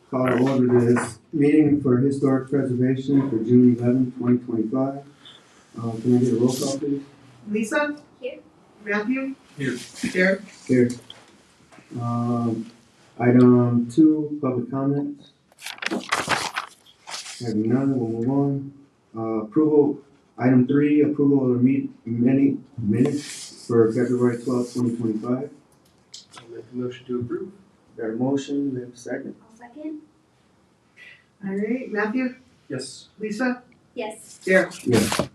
Call to order this meeting for historic preservation for June 11, 2025. Can I get a roll call, please? Lisa? Here. Matthew? Here. Derek? Here. Item 2, public comments. Having none, we'll move on. Approval, item 3, approval of the minutes for February 12, 2025. I'll make a motion to approve. Got a motion, we have a second. I'll second. All right, Matthew? Yes. Lisa? Yes. Derek? Yes.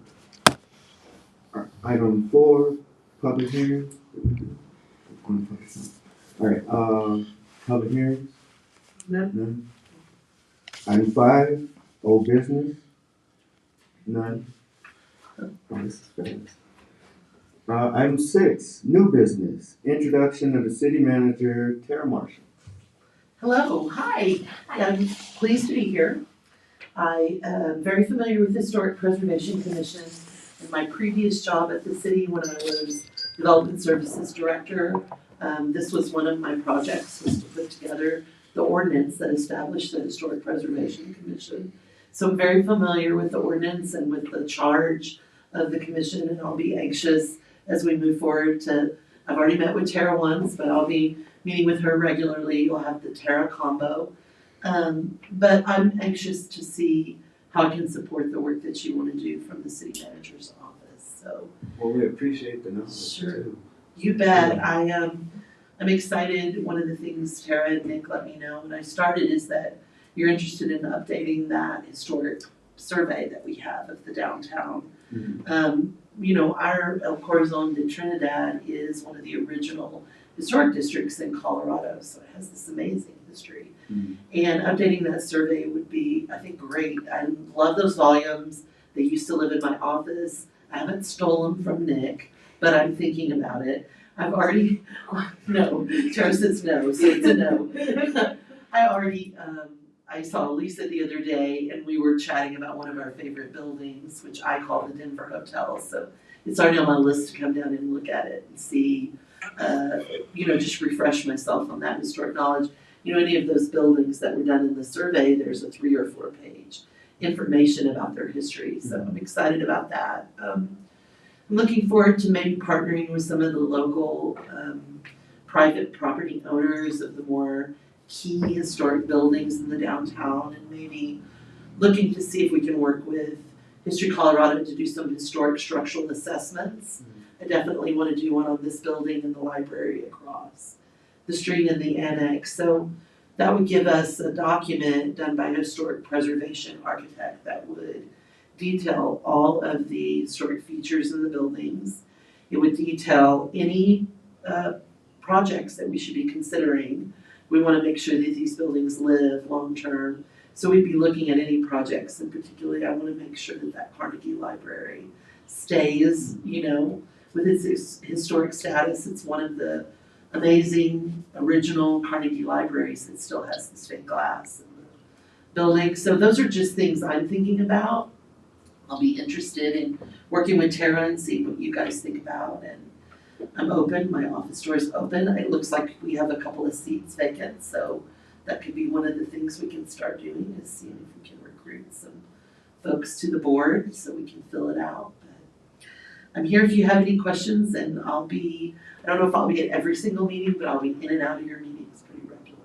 Item 4, public hearing. Alright, public hearings? None. None. Item 5, old business? None. Oh, this is fast. Item 6, new business, introduction of the city manager, Tara Marshall. Hello, hi. I'm pleased to be here. I am very familiar with the Historic Preservation Commission. In my previous job at the city, when I was Development Services Director, this was one of my projects, was to put together the ordinance that established the Historic Preservation Commission. So I'm very familiar with the ordinance and with the charge of the commission, and I'll be anxious as we move forward I've already met with Tara once, but I'll be meeting with her regularly. You'll have the Tara combo. But I'm anxious to see how I can support the work that you want to do from the city manager's office, so. Well, we appreciate the knowledge Sure. too. You bet. I'm excited. One of the things Tara and Nick let me know when I started is that you're interested in updating that historic survey that we have of the downtown. Mhm. Our El Corazon de Trinidad is one of the original historic districts in Colorado, so it has this amazing history. Mhm. And updating that survey would be, I think, great. I love those volumes. They used to live in my office. I haven't stolen them from Nick, but I'm thinking about it. No, Tara says no, so it's a no. I saw Lisa the other day and we were chatting about one of our favorite buildings, which I call the Denver Hotel. So it's already on my list to come down and look at it and see, just refresh myself on that historic knowledge. Any of those buildings that were done in the survey, there's a 3 or 4 page information about their history. So I'm excited about that. I'm looking forward to maybe partnering with some of the local private property owners of the more key historic buildings in the downtown, and maybe looking to see if we can work with History Colorado to do some historic structural assessments. I definitely want to do one on this building and the library across the street and the annex. So that would give us a document done by a historic preservation architect that would detail all of the historic features in the buildings. It would detail any projects that we should be considering. We want to make sure that these buildings live long-term. So we'd be looking at any projects, and particularly I want to make sure that Carnegie Library stays, with its historic status. It's one of the amazing original Carnegie libraries that still has the stained glass in the building. So those are just things I'm thinking about. I'll be interested in working with Tara and see what you guys think about, and I'm open, my office door is open. It looks like we have a couple of seats vacant, so that could be one of the things we can start doing, is seeing if we can recruit some folks to the board so we can fill it out. But I'm here if you have any questions, and I don't know if I'll be at every single meeting, but I'll be in and out of your meetings pretty regularly.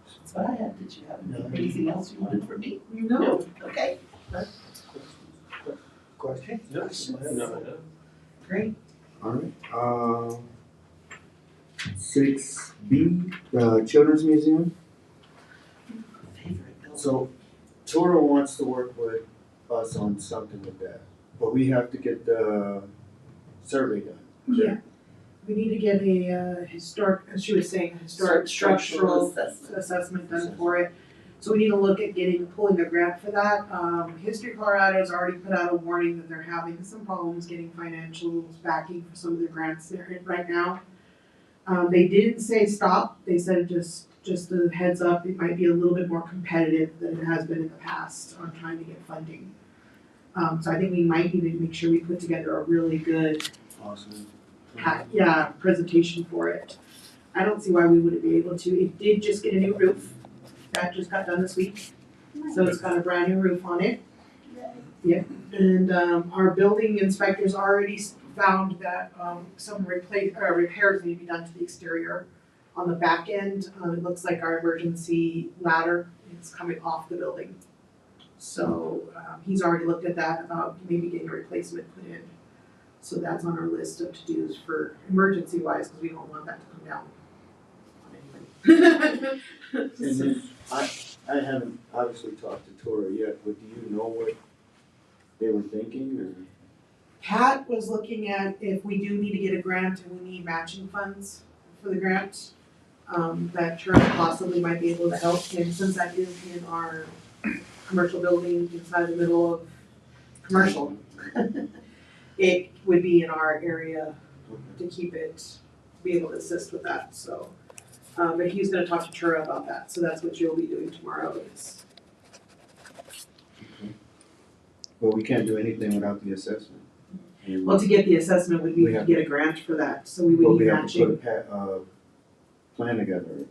That's what I had. Did you have anything else you wanted from me? No. Okay, Questions? No. great. Alright, 6B, the Children's Museum. Favorite building. So, Tora wants to work with us on something with that, but we have to get the survey done. Yeah. We need to get a historic, as she was saying, historic structural assessment done for it. So we need to look at pulling a grant for that. History Colorado has already put out a warning that they're having some problems getting financial backing for some of the grants they're in right now. They didn't say stop. They said just a heads up, it might be a little bit more competitive than it has been in the past on trying to get funding. So I think we might need to make sure we put together a really good Awesome. presentation for it. I don't see why we wouldn't be able to. It did just get a new roof. That just got done this week. So it's got a brand new roof on it. Yeah, and our building inspectors already found that some repairs need to be done to the exterior. On the back end, it looks like our emergency ladder is coming off the building. So he's already looked at that about maybe getting a replacement put in. So that's on our list of to-dos for emergency wise, because we don't want that to come down on anybody. And then, I haven't obviously talked to Tora yet, but do you know what they were thinking, or? Pat was looking at if we do need to get a grant and we need matching funds for the grant, that Turner possibly might be able to help, and since that is in our commercial building inside the middle of commercial, it would be in our area to keep it, be able to assist with that, so. But he's gonna talk to Tura about that, so that's what you'll be doing tomorrow is. Well, we can't do anything without the assessment. And- Well, to get the assessment, we We need to have- get a grant for that, so we But would we need have to put matching. a plan together,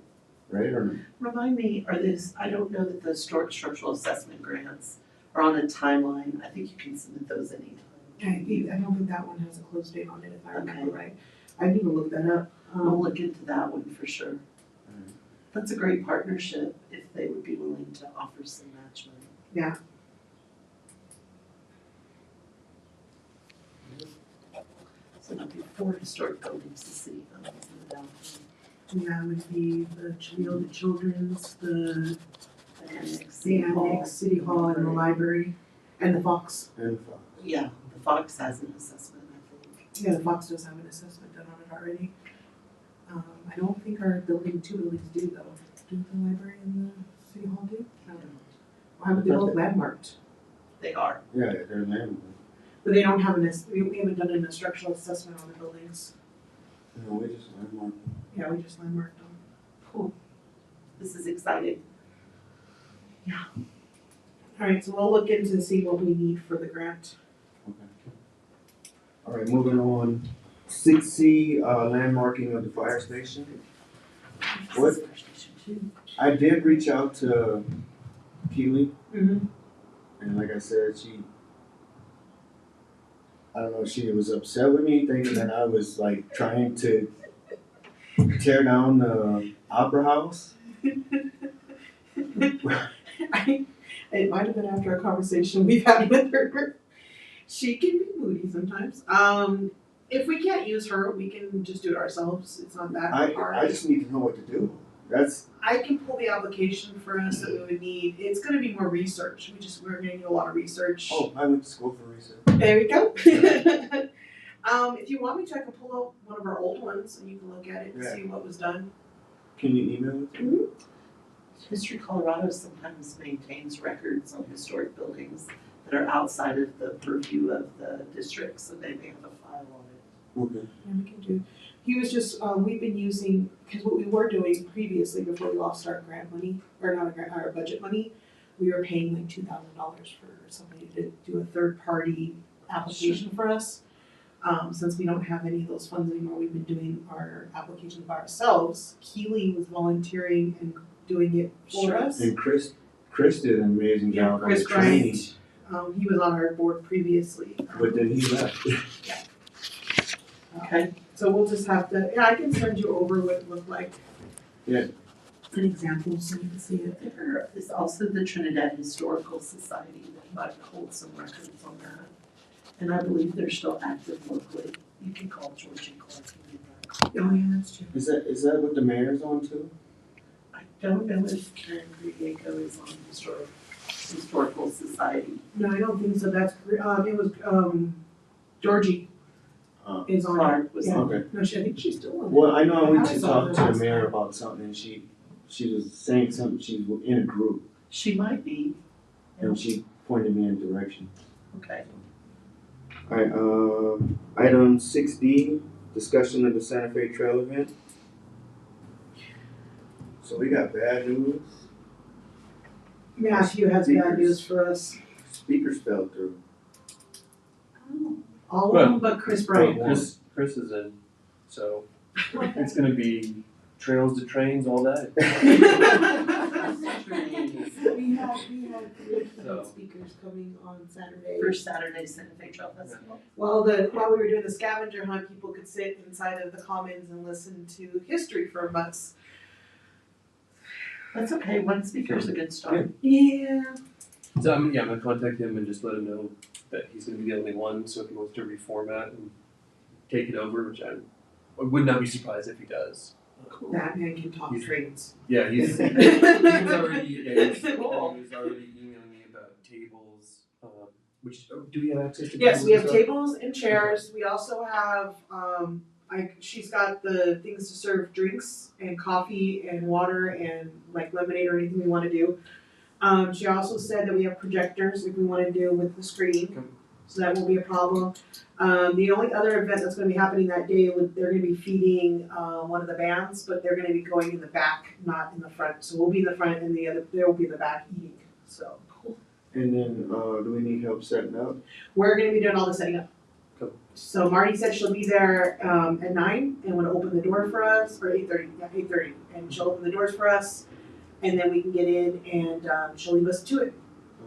right, or? Remind me, I don't know that the structural assessment grants are on a timeline. I think you can submit those anytime. I don't think that one has a close date on it, if I remember Okay. right. I need to look that up. We'll look into that one for sure. Alright. That's a great partnership if they would be willing to offer some match money. Yeah. So that'd be 4 historic buildings the city owns in the downtown. And that would be the Children's, the The annex, the City Hall. Annex, City Hall, and the library, and the Fox. And Fox. Yeah, the Fox has an assessment, I think. Yeah, the Fox does have an assessment done on it already. I don't think our two buildings do though. Do the library and the City Hall do? No. Well, how about they both landmarked? They are. Yeah, they're landmark. But they don't have we haven't done an structural assessment on the buildings. No, we just landmark. Yeah, we just landmarked them. Cool. This is exciting. Alright, so we'll look into see what we need for the grant. Okay. All right, moving on. 6C, landmarking of the fire station. What? This is First Nation too. I did reach out to Keely, Mm-hmm. and like I said, I don't know, she was upset with me, thinking that I was like trying to tear down the Opera House. It might have been after a conversation we've had with her. She can be moody sometimes. If we can't use her, we can just do it ourselves. It's not that hard. I just need to know what to do. That's, I can pull the application for us that we would need. It's gonna be more research. We're gonna need a lot of research. oh, I went to school for research. There we go. If you want me to, I can pull out one of our old ones and you can look at it and Yeah. see what was done. Can you email it to me? History Colorado sometimes maintains records on historic buildings that are outside of the purview of the district, so they may have a file on it. Okay. Yeah, we can do. He was just, we've been using, because what we were doing previously before we lost our grant money, or not our budget money, we were paying like $2,000 for somebody to do a third-party application for us. Since we don't have any of those funds anymore, we've been doing our application by ourselves. Keely was volunteering and doing it for Sure. us. And Chris did an amazing Yeah, job on Chris the training, Bryant, he was on our board previously. but then he left. Okay. So we'll just have to, I can send you over what it looked like. Yeah. An example so you can see it. There is also the Trinidad Historical Society that might hold some records on that. And I believe they're still active locally. You can call Georgie Clark and get that. Oh, yeah, that's true. Is that what the mayor's on too? I don't know if Karen Griego is on Historical Society. No, I don't think so. That's, it was, Georgie is on it. Clark was Yeah. on. Okay. No, I think she's still on it. Well, I know I went I to saw talk her to the last mayor time. about something, and she was saying something, she was in a group, She might be. and she pointed me in a direction. Okay. Alright, item 6D, discussion of the Santa Fe Trail event. So we got bad news, Matthew has bad news for us. speakers fell through. All of them but Chris Bryant. Chris is in, so it's gonna be trails to trains, all that. Trains. We had three So. speakers coming on Saturday. First Saturday Santa Fe Trail Festival. While we were doing the scavenger hunt, people could sit inside of the commons and listen to history from us. That's okay, one speaker's a good start. Yeah. So I'm gonna contact him and just let him know that he's gonna be the only one, so if he wants to reformat and take it over, which I would not be surprised if he does. That man can talk He's- trains. Yeah, he's already he was already emailing me about tables, which, do we have access to tables? Yes, we have and stuff? tables and chairs. We also have, she's got the things to serve drinks and coffee and water and like lemonade or anything we wanna do. She also said that we have projectors if we wanna do with the screen, Okay. so that won't be a problem. The only other event that's gonna be happening that day, they're gonna be feeding, one of the bands, but they're gonna be going in the back, not in the front. So we'll be in the front and they'll be in the back eating, so. And then, do we need help setting up? We're gonna be doing all the setting up. Cool. So Marty said she'll be there at 9 and would open the door for us, or 8:30, and she'll open the doors for us, and then we can get in and she'll leave us to it.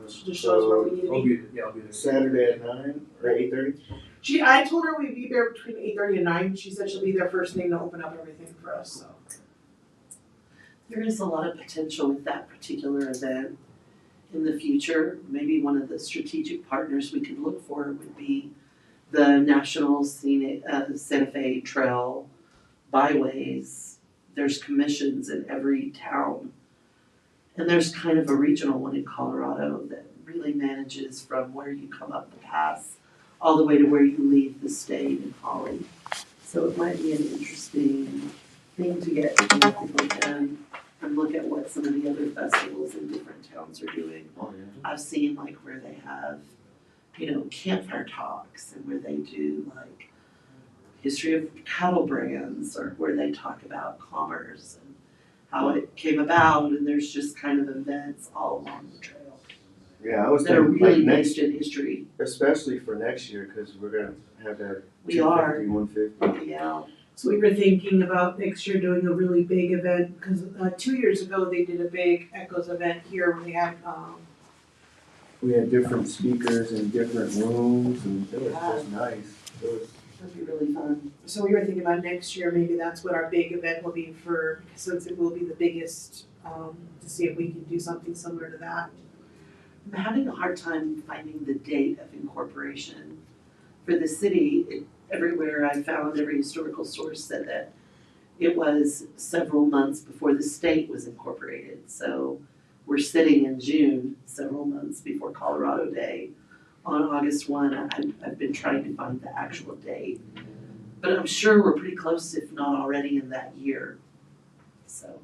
She just shows where we need to I'll be. be, I'll be there. Saturday at 9 or 8:30? I told her we'd be there between 8:30 and 9. She said she'll be there first thing to open up everything for us, so. There is a lot of potential with that particular event in the future. Maybe one of the strategic partners we could look for would be the National Scenic, Santa Fe Trail Byways. There's commissions in every town. And there's kind of a regional one in Colorado that really manages from where you come up the pass all the way to where you leave the state in Holly. So it might be an interesting thing to get connected with them and look at what some of the other festivals in different towns are doing. Oh, yeah. I've seen like where they have, campfire talks and where they do like history of cattle brands or where they talk about commerce and how it came about, and there's just kind of events all along the trail Yeah, I was that are thinking like really next, based in history. especially for next year, cause we're gonna have that We are, 150. yeah. So we were thinking about next year doing a really big event, because 2 years ago they did a big Echoes event here where they had, We had different speakers in different rooms and it was just nice. It was, That'd be really fun. so we were thinking about next year, maybe that's what our big event will be for, since it will be the biggest, to see if we can do something similar to that. I'm having a hard time finding the date of incorporation for the city. Everywhere I found, every historical source said that it was several months before the state was incorporated. So we're sitting in June, several months before Colorado Day. On August 1, I've been trying to find the actual date. But I'm sure we're pretty close, if not already in that year. So,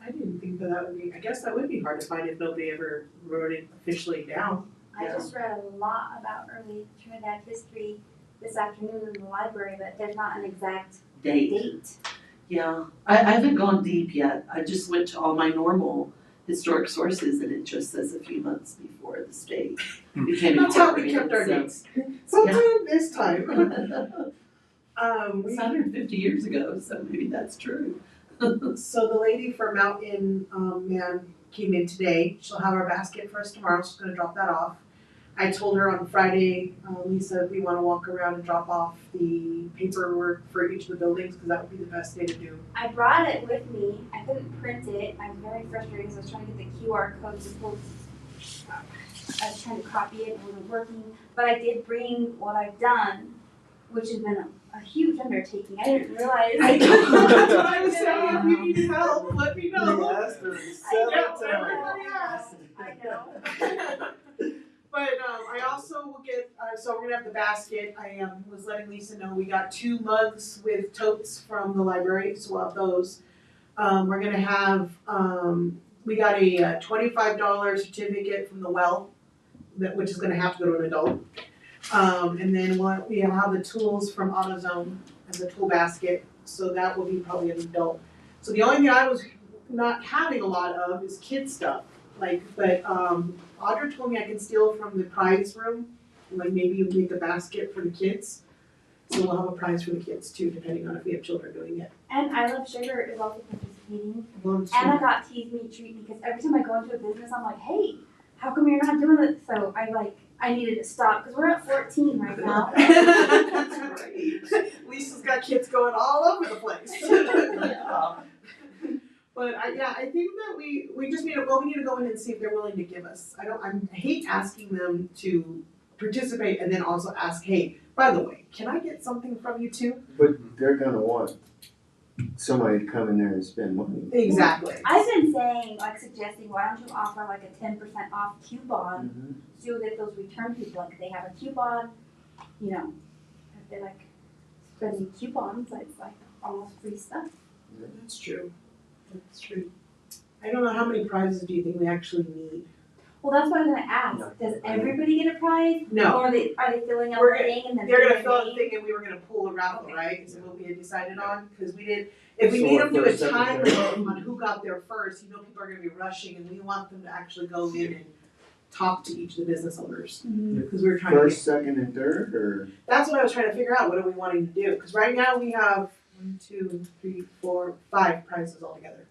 I didn't think that would be, I guess that would be hard to find if nobody ever wrote it officially down. I just read a lot about early Trinidad history this afternoon in the library, but there's not an exact date. date. Yeah, I haven't gone deep yet. I just went to all my normal historic sources and it just says a few months before the state became That's how we incorporated. kept our so- dates. Sometime this time. It's 150 years ago, so maybe that's true. So the lady for Mountain Man came in today. She'll have our basket for us tomorrow. She's gonna drop that off. I told her on Friday, Lisa, if we wanna walk around and drop off the paperwork for each of the buildings, because that would be the best day to do. I brought it with me. I couldn't print it. I was very frustrated because I was trying to get the QR code to pull. I was trying to copy it, it wasn't working. But I did bring what I've done, which has been a huge undertaking. I didn't realize. I know, that's what I was saying. If you need help, let me we know. asked her know, several everybody times. asked. I know. But I also will get, so we're gonna have the basket. I was letting Lisa know we got 2 mugs with totes from the library, so we'll have those. We're gonna have, we got a $25 certificate from the well, which is gonna have to go to an adult. And then we'll have the tools from AutoZone as a tool basket, so that will be probably an adult. So the only thing I was not having a lot of is kid stuff, but Audra told me I can steal from the prize room, like maybe make a basket for the kids. So we'll have a prize for the kids too, depending on if we have children doing it. And I Love Sugar is also participating. Well, And I got Tease Me Treat because every time I go into a business, I'm like, hey, how come you're not doing it? So I needed to stop because we're at 14 right now. That's great. Lisa's got kids going all over the place. Yeah. But I think that we just need to go in and see if they're willing to give us. I hate asking them to participate and then also ask, hey, by the way, can I get something from you too? But they're gonna want somebody to come in there and spend money. Exactly. I've been saying, suggesting, why don't you offer like a 10% off coupon so that those return people, like, they have a coupon, you know, if they like spending coupons, it's like almost free stuff. That's true. That's true. I don't know, how many prizes do you think we actually need? Well, that's what I was gonna ask. Does everybody get a prize? No. Or are they filling out We're the thing and then They're gonna putting fill out their the name? thing and we were gonna pull a raffle, right? Is what we had decided on, cause we did, if we So made what, them do a first, second, time third? limit on who got there first, you know people are gonna be rushing and we want them to actually go in and talk to each of the business owners. Mhm. Cause we were trying to First, second, and third, or? that's what I was trying to figure out, what are we wanting to do? Cause right now we have 1, 2, 3, 4, 5 prizes altogether.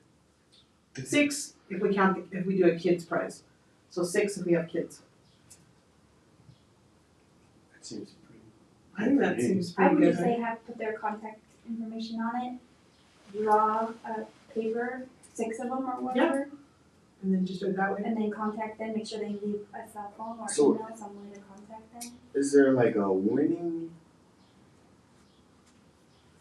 6 if we count, if we do a kids prize. So 6 if we have kids. That seems pretty. I think that seems I pretty would good, just say have put their contact information on it, draw a paper, 6 of them or whatever, And then just do it that way. and then contact them, make sure they leave a cell phone or So- email, some way to contact them. Is there like a winning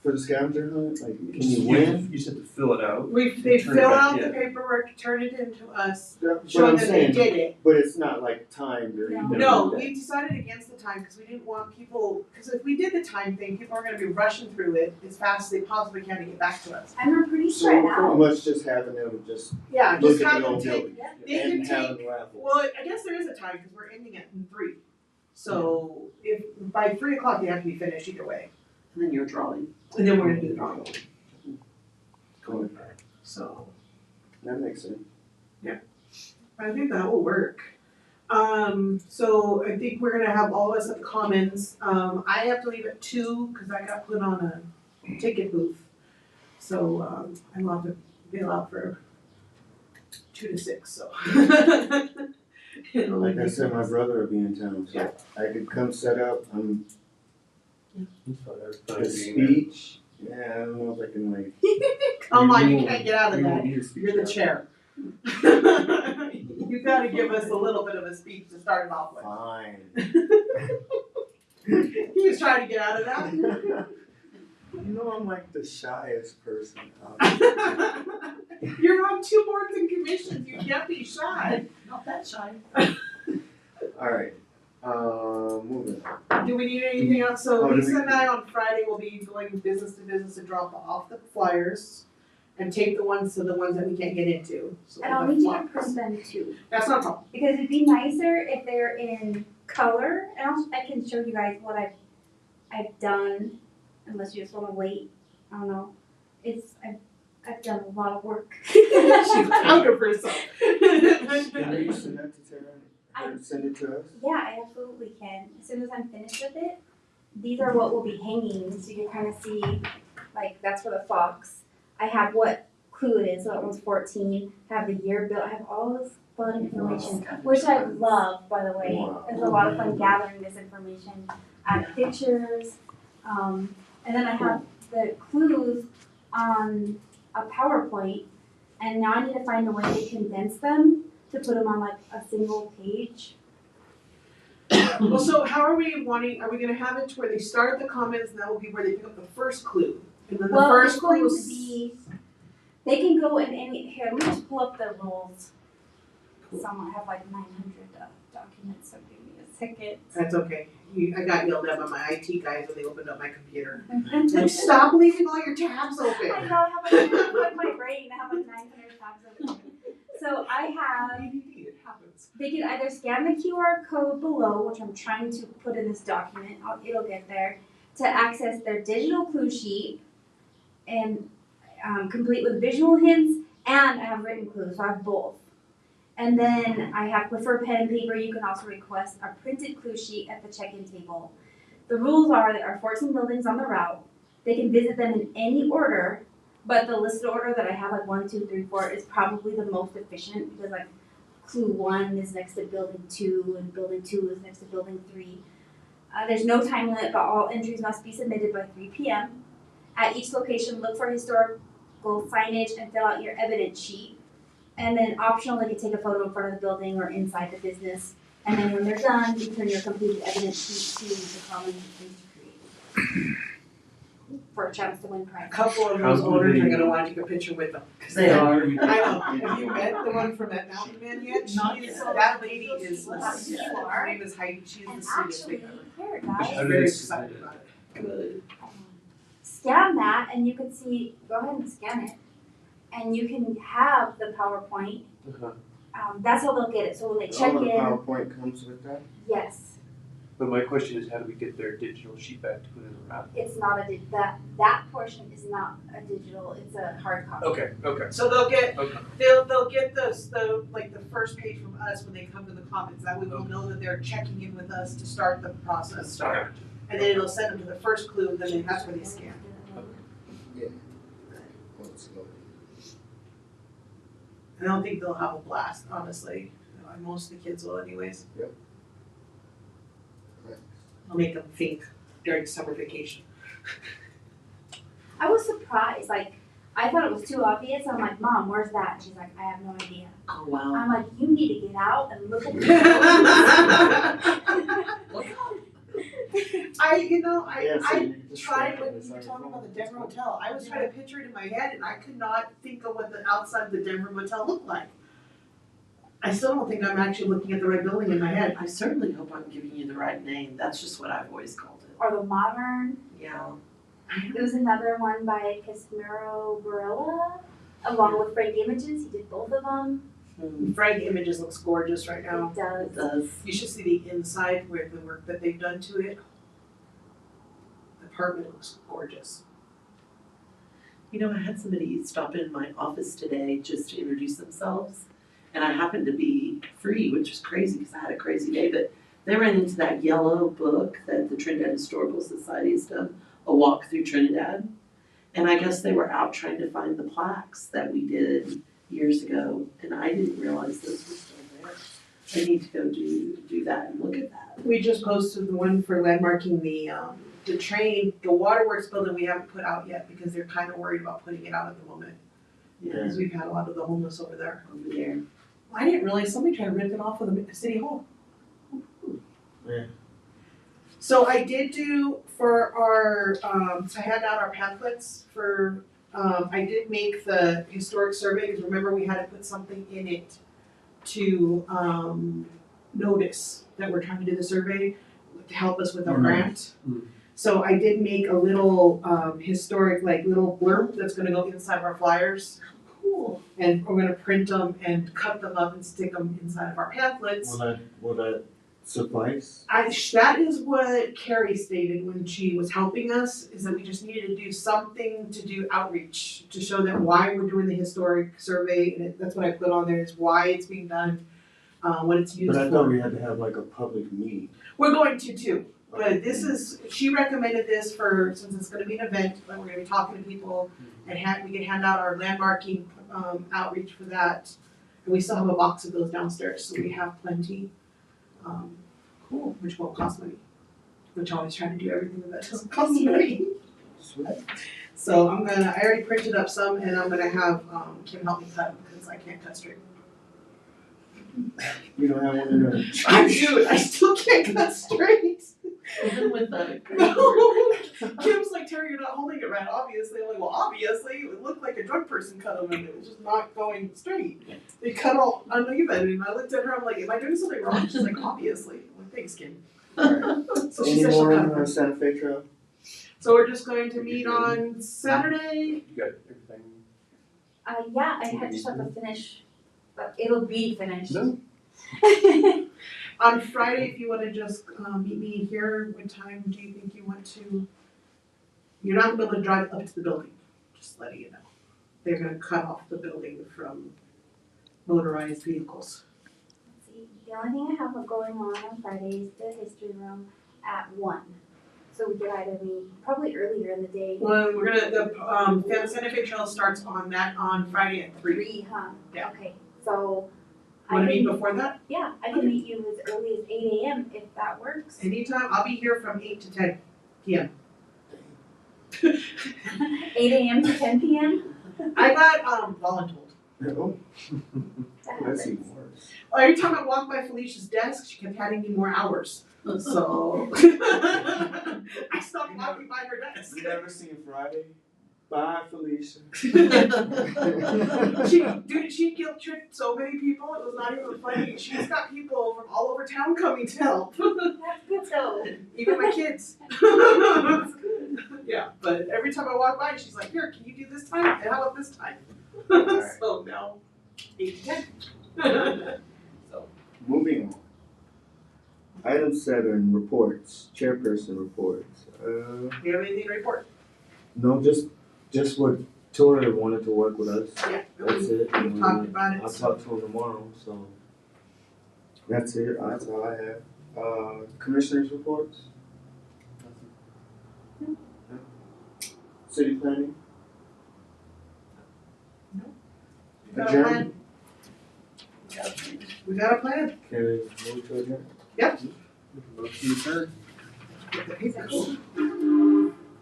for the scavenger hunt? Like, can you win? You said to fill it out. They Turn it fill back out the in. paperwork, turn it into us, That's what showing I'm that they saying, did it. but it's not like timed or No. anything No, like that. we decided against the time because we didn't want people, because if we did the time thing, people are gonna be rushing through it as fast as they possibly can to get back to us. And we're pretty So spread pretty out. much just having them just Yeah, look just at have the them old take, building Yep. they can and have take, them raffle. well, I guess there is a time because we're ending at 3. So if, by 3 o'clock, they have to be finished either way. And then you're drawing. And then we're gonna do the drawing. Cool. So That makes sense. I think that will work. So I think we're gonna have all of us at the Commons. I have to leave at 2 because I got put on a ticket booth. So I'm allowed to bail out for 2 to 6, so. It'll Like I make said, my sense. brother will be in town, so Yeah. I could come set up. It's fine, I was The planning being there. speech. Yeah, I don't know if I can like. Come on, you won't- can't get out of you won't that. need a speech You're the now. chair. You gotta give us a little bit of a speech to start it off with. Fine. He was trying to get out of that. You know I'm like the shyest person out. You're on 2 boards and commissions, you can't be shy. Not that shy. Alright, moving on. Do we need anything else? So Oh, do Lisa we- and I on Friday will be going business to business to drop off the flyers and take the ones that we can't get into. So And I'll the need you to flocks. print them too. That's not a problem. Because it'd be nicer if they're in color, and I can show you guys what I've done, unless you just wanna wait, I don't know. I've done a lot of work. She's proud of herself. Can you send that to Tara? Or send it to us? Yeah, I absolutely can. As soon as I'm finished with it, these are what will be hanging, so you can kind of see, like, that's for the fox. I have what clue it is, so that one's 14. I have the year built, I have all this fun information, which I love, by the way. Wow. It's a lot of fun gathering this information. I have pictures, and then I have the clues on a PowerPoint, and now I need to find a way to condense them to put them on like a single page. Well, so how are we gonna have it to where they start at the comments and that will be where they pick up the first clue? And then the Well, first it's clue going will to be, they can go in any, here, let me just pull up the rules. Someone have like 900 documents, so give me a second. That's okay. I got yelled at by my IT guys when they opened up my computer. Like, stop leaving all your tabs I open. know, I have like, with my brain, I have like 900 tabs open. So I have, It happens. they can either scan the QR code below, which I'm trying to put in this document, it'll get there, to access their digital clue sheet and complete with visual hints, and I have written clues, so I have both. And then I have preferred pen and paper. You can also request a printed clue sheet at the check-in table. The rules are there are 14 buildings on the route. They can visit them in any order, but the listed order that I have, like 1, 2, 3, 4, is probably the most efficient because like clue 1 is next to building 2 and building 2 is next to building 3. There's no time limit, but all entries must be submitted by 3 p.m. At each location, look for historical signage and fill out your evidence sheet. And then optional, they can take a photo in front of the building or inside the business. And then when they're done, you turn your completed evidence sheet to the common things to create. For a chance to win A prize. couple of How those do owners they- are gonna want to take a picture with them. They are. I know, have you met the one from that mountain man yet? Not She's, yet. that lady is, Yes. her name is Heidi, she is And the sweetest actually, thing ever. here How guys, She's do very they excited submit about it. Good. scan that and you can see, go ahead and scan it. And you can have the PowerPoint. Uh-huh. That's how they'll get it. So when they check All the in, PowerPoint comes with that? yes, But my question is, how do we get their digital sheet back to put in the wrap? it's not that portion is not a digital, it's a hard copy. Okay, okay. So they'll get, Okay. they'll get the first page from us when they come to the comments, that way we'll know that they're checking in with us to start the process. Start. And then it'll send them to the first clue, and then that's where they scan. I don't think they'll have a blast, honestly. Most of the kids will anyways. Yep. I'll make them think during summer vacation. I was surprised, like, I thought it was too obvious. I'm like, Mom, where's that? And she's like, I have no idea. Oh, wow. I'm like, you need to get out and look at the I tried when you told me about the Denver Hotel, I was trying to picture it in my head and I could not think of what the outside of the Denver Hotel looked like. I still don't think I'm actually looking at the right building in my head. I certainly hope I'm giving you the right name. That's just what I've always called it. Or the Modern. Yeah. There was another one by Casimiro Barilla, along with Frank Images. He did both of them. Frank Images looks gorgeous right now. It does. It does. You should see the inside where the work that they've done to it. The apartment looks gorgeous. You know, I had somebody stop in my office today just to introduce themselves. And I happened to be free, which was crazy because I had a crazy day. But they ran into that yellow book that the Trinidad Historical Society has done, a walk through Trinidad. And I guess they were out trying to find the plaques that we did years ago. And I didn't realize those were still there. I need to go do that and look at that. We just posted the one for landmarking the train, the waterworks building we haven't put out yet because they're kind of worried about putting it out at the moment. Yeah, Because we've had a lot of the homeless over there. over there. I didn't realize somebody tried to rip it off of the city hall. Yeah. So I did do for our, to hand out our pamphlets for, I did make the historic survey, because remember we had to put something in it to, notice that we're trying to do the survey to help us with our grant. Mhm. So I did make a little, historic, like little blurb that's gonna go inside of our flyers. Cool. And we're gonna print them and cut them up and stick them inside of our pamphlets. Will that suffice? That is what Carrie stated when she was helping us, is that we just needed to do something to do outreach, to show them why we're doing the historic survey, and that's what I put on there, is why it's being done, what it's used But I thought for. we had to have like a public meeting. We're going to too, but this is, she recommended this for, since it's gonna be an event, and we're gonna be talking to people, and we can hand out our landmarking, outreach for that. And we still have a box of those downstairs, so we have plenty. Cool, which won't cost money, which I always try to do everything that doesn't cost money. Sweet. So I already printed up some and I'm gonna have, Kim help me cut, because I can't cut straight. You don't have one in there? I do, I still can't cut straight. Even with the. No, Kim's like, Terry, you're not holding it right, obviously. I'm like, well, obviously, it looked like a drunk person cut them and it was just not going straight. They cut all uneven, and I looked at her, I'm like, am I doing something wrong? She's like, obviously. I'm like, thanks, Kim. So she Any said she'll more cut on them. the Santa Fe Trail? So we're just going to meet on Saturday. You got everything? Yeah, I just have to finish, but it'll be finished. No. On Friday, if you wanna just, meet me here, what time do you think you want to? You're not gonna be able to drive up to the building, just letting you know. They're gonna cut off the building from motorized vehicles. See, the only thing I have going on Friday is the history room at 1. So we could either meet probably earlier in the day. Well, we're gonna, the Santa Fe Trail starts on Friday at 3. 3, huh? Yeah. Okay, so I Wanna meet can, before that? yeah, I can meet you as early as 8 a.m. if that works. Anytime, I'll be here from 8 to 10 p.m. 8 a.m. to 10 p.m. I got, voluntold. Oh, That that's happens. even worse. Every time I walked by Felicia's desk, she kept handing me more hours. So I stopped walking by her desk. You never seen Friday? Bye, Felicia. She guilt tripped so many people, it was not even funny. She's got people from all over town coming to help, That's good though. even my kids. Yeah, but every time I walk by, she's like, here, can you do this time? And how about this time? So now, 8 to 10. So, Moving on. Item 7, reports, chairperson reports. do you have anything to report? No, just what Tori wanted to work with us. Yeah, That's it. we've talked about it. I'll talk to him tomorrow, so. That's it, that's all I have. Commissioners reports? No. City planning? No. Got a Adjourn? plan. We got a plan. Can we move to adjourn? Motion adjourned. Get the papers.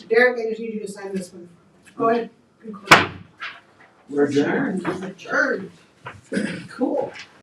Derek, I just need you to sign this one. Go ahead. Conclude. We're adjourned. Adjourned. Cool.